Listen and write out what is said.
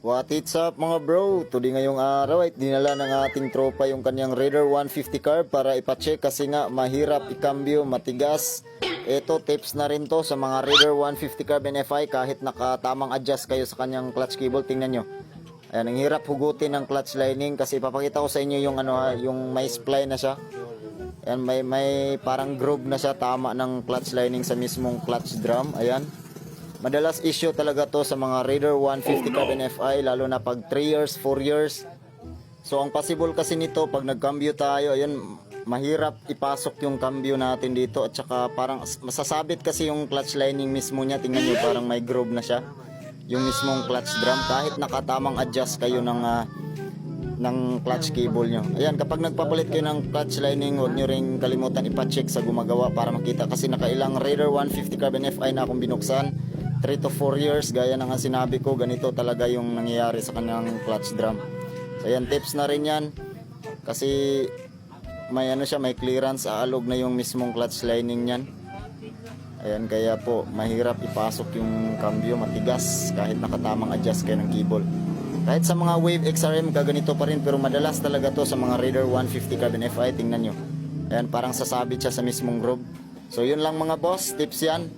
What it's up mga bro? Today ngayong araw ay dinala ng ating tropa yung kanyang Raider 150 carb para ipacheck kasi nga mahirap ikambyo, matigas. Ito tips na rin to sa mga Raider 150 carb NFI kahit nakatamang adjust kayo sa kanyang clutch cable. Tingnan nyo. Ayan, ang hirap hugutin ng clutch lining kasi ipapakita ko sa inyo yung yung may spline na siya. Ayan, may parang groove na siya tama ng clutch lining sa mismong clutch drum. Ayan. Madalas issue talaga to sa mga Raider 150 carb NFI lalo na pag 3 years, 4 years. So ang possible kasi nito pag nagcambio tayo, ayun, mahirap ipasok yung cambio natin dito at saka parang masasabit kasi yung clutch lining mismo niya. Tingnan niyo parang may groove na siya. Yung mismong clutch drum kahit nakatamang adjust kayo ng clutch cable nyo. Ayan, kapag nagpapalit kayo ng clutch lining, huwag nyo rin kalimutan ipacheck sa gumagawa para makita kasi nakailang Raider 150 carb NFI na akong binuksan. 3 to 4 years, gaya ng sinabi ko, ganito talaga yung nangyayari sa kanyang clutch drum. So ayan, tips na rin yan kasi may may clearance, aalog na yung mismong clutch lining niyan. Ayan, kaya po mahirap ipasok yung cambio, matigas kahit nakatamang adjust kayo ng cable. Kahit sa mga Wave XRM kaganito pa rin, pero madalas talaga to sa mga Raider 150 carb NFI. Tingnan nyo, ayan, parang sasabit siya sa mismong groove. So yun lang mga boss, tips yan.